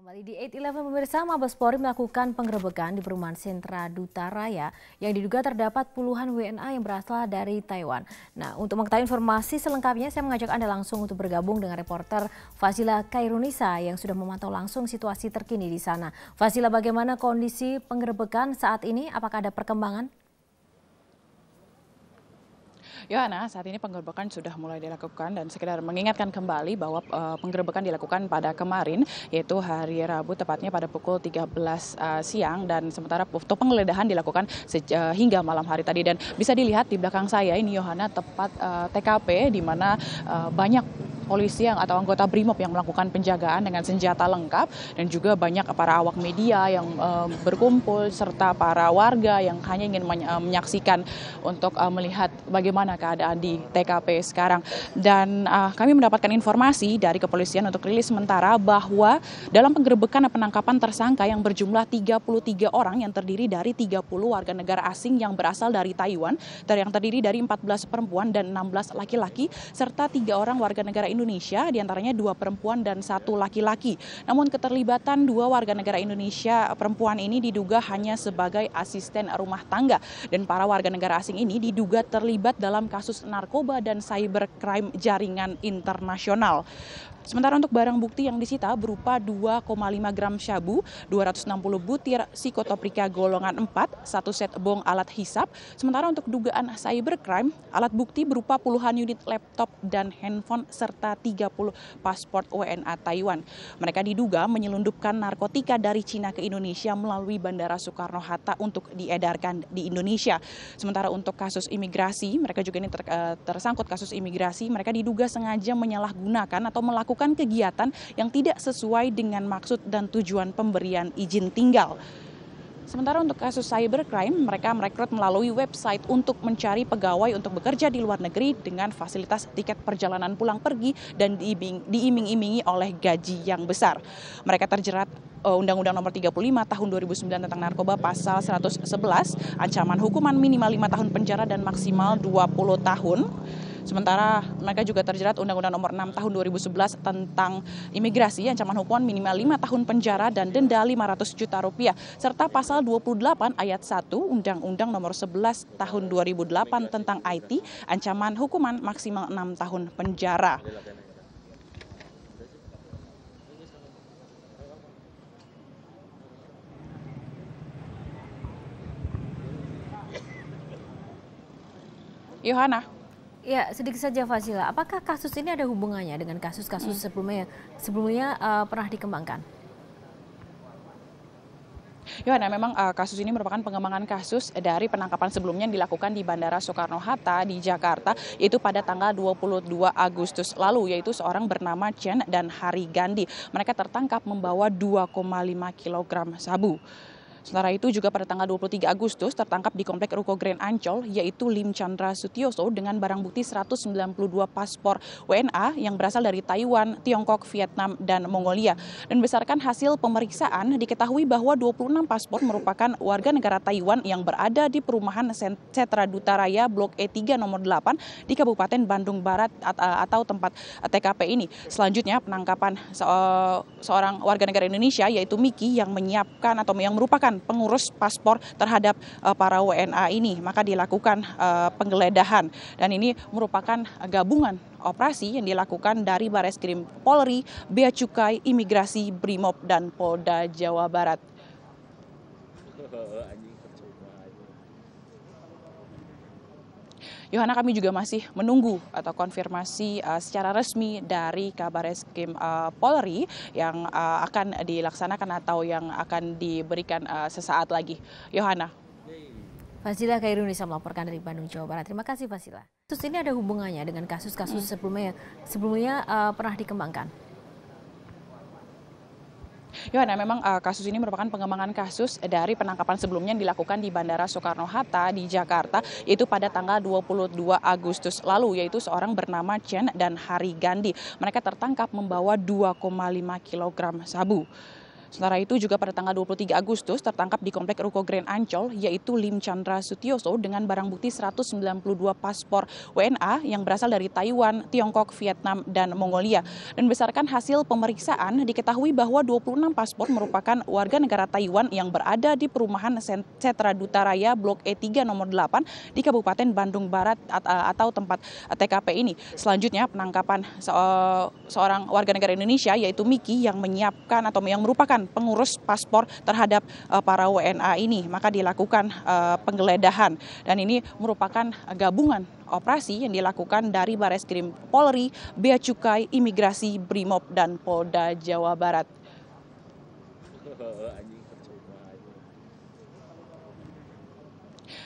Kembali di 8-11 pemirsa, Mabes Polri melakukan penggerebekan di perumahan Sentra Duta Raya yang diduga terdapat puluhan WNA yang berasal dari Taiwan. Nah, untuk mengetahui informasi selengkapnya, saya mengajak Anda langsung untuk bergabung dengan reporter Fazila Khairunisa yang sudah memantau langsung situasi terkini di sana. Fazila, bagaimana kondisi penggerebekan saat ini? Apakah ada perkembangan? Yohana, saat ini penggerebekan sudah mulai dilakukan dan sekedar mengingatkan kembali bahwa penggerebekan dilakukan pada kemarin, yaitu hari Rabu tepatnya pada pukul 13 siang, dan sementara untuk penggeledahan dilakukan hingga malam hari tadi. Dan bisa dilihat di belakang saya ini Yohana, tepat TKP di mana banyak polisi atau anggota BRIMOB yang melakukan penjagaan dengan senjata lengkap, dan juga banyak para awak media yang berkumpul serta para warga yang hanya ingin menyaksikan untuk melihat bagaimana keadaan di TKP sekarang. Dan kami mendapatkan informasi dari kepolisian untuk rilis sementara bahwa dalam penggerebekan dan penangkapan tersangka yang berjumlah 33 orang yang terdiri dari 30 warga negara asing yang berasal dari Taiwan, yang terdiri dari 14 perempuan dan 16 laki-laki, serta 3 orang warga negara Indonesia, diantaranya 2 perempuan dan 1 laki-laki. Namun keterlibatan 2 warga negara Indonesia perempuan ini diduga hanya sebagai asisten rumah tangga, dan para warga negara asing ini diduga terlibat dalam kasus narkoba dan cybercrime jaringan internasional. Sementara untuk barang bukti yang disita berupa 2,5 gram syabu, 260 butir psikotoprika golongan 4, 1 set bong alat hisap. Sementara untuk dugaan cybercrime, alat bukti berupa puluhan unit laptop dan handphone serta 30 paspor WNA Taiwan. Mereka diduga menyelundupkan narkotika dari Cina ke Indonesia melalui Bandara Soekarno-Hatta untuk diedarkan di Indonesia. Sementara untuk kasus imigrasi, mereka juga ini tersangkut kasus imigrasi, mereka diduga sengaja menyalahgunakan atau melakukan kegiatan yang tidak sesuai dengan maksud dan tujuan pemberian izin tinggal. Sementara untuk kasus cybercrime, mereka merekrut melalui website untuk mencari pegawai untuk bekerja di luar negeri dengan fasilitas tiket perjalanan pulang pergi dan diiming-imingi oleh gaji yang besar. Mereka terjerat Undang-Undang Nomor 35 Tahun 2009 tentang narkoba pasal 111, ancaman hukuman minimal 5 tahun penjara dan maksimal 20 tahun. Sementara mereka juga terjerat Undang-Undang Nomor 6 Tahun 2011 tentang imigrasi, ancaman hukuman minimal 5 tahun penjara dan denda 500 juta rupiah, serta pasal 28 ayat 1 Undang-Undang Nomor 11 Tahun 2008 tentang IT, ancaman hukuman maksimal 6 tahun penjara. Yohana. Ya, sedikit saja Fazila, apakah kasus ini ada hubungannya dengan kasus-kasus sebelumnya pernah dikembangkan? Yohana, memang kasus ini merupakan pengembangan kasus dari penangkapan sebelumnya yang dilakukan di Bandara Soekarno-Hatta di Jakarta, yaitu pada tanggal 22 Agustus lalu, yaitu seorang bernama Chen dan Hari Gandhi. Mereka tertangkap membawa 2,5 kilogram sabu. Sementara itu juga pada tanggal 23 Agustus tertangkap di Komplek Ruko Grand Ancol, yaitu Lim Chandra Sutioso dengan barang bukti 192 paspor WNA yang berasal dari Taiwan, Tiongkok, Vietnam, dan Mongolia. Dan berdasarkan hasil pemeriksaan diketahui bahwa 26 paspor merupakan warga negara Taiwan yang berada di perumahan Sentra Duta Raya Blok E3 nomor 8 di Kabupaten Bandung Barat atau tempat TKP ini. Selanjutnya penangkapan seorang warga negara Indonesia yaitu Miki yang menyiapkan atau yang merupakan pengurus paspor terhadap para WNA ini, maka dilakukan penggeledahan, dan ini merupakan gabungan operasi yang dilakukan dari Bareskrim Polri, Bea Cukai, Imigrasi, BRIMOB, dan Polda Jawa Barat. Yohana, kami juga masih menunggu atau konfirmasi secara resmi dari Kabareskrim Polri yang akan dilaksanakan atau yang akan diberikan sesaat lagi. Yohana. Fazila Khairunisa melaporkan dari Bandung, Jawa Barat. Terima kasih Fazila. Kasus ini ada hubungannya dengan kasus-kasus sebelumnya pernah dikembangkan? Yohana, memang kasus ini merupakan pengembangan kasus dari penangkapan sebelumnya yang dilakukan di Bandara Soekarno-Hatta di Jakarta, yaitu pada tanggal 22 Agustus lalu, yaitu seorang bernama Chen dan Hari Gandhi. Mereka tertangkap membawa 2,5 kilogram sabu. Sementara itu juga pada tanggal 23 Agustus tertangkap di Komplek Ruko Grand Ancol yaitu Lim Chandra Sutioso dengan barang bukti 192 paspor WNA yang berasal dari Taiwan, Tiongkok, Vietnam, dan Mongolia. Dan berdasarkan hasil pemeriksaan diketahui bahwa 26 paspor merupakan warga negara Taiwan yang berada di perumahan Setra Duta Raya Blok E3 nomor 8 di Kabupaten Bandung Barat atau tempat TKP ini. Selanjutnya penangkapan seorang warga negara Indonesia yaitu Miki yang menyiapkan atau yang merupakan pengurus paspor terhadap para WNA ini. Maka dilakukan penggeledahan dan ini merupakan gabungan operasi yang dilakukan dari Bareskrim Polri, Bea Cukai, Imigrasi, Brimob, dan Polda Jawa Barat.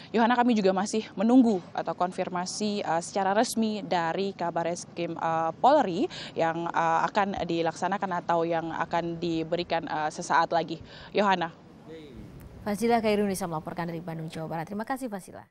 Yohana, kami juga masih menunggu atau konfirmasi secara resmi dari Kabareskrim Polri yang akan dilaksanakan atau yang akan diberikan sesaat lagi. Yohana. Fazila Khairunisa melaporkan dari Bandung, Jawa Barat. Terima kasih, Fazila.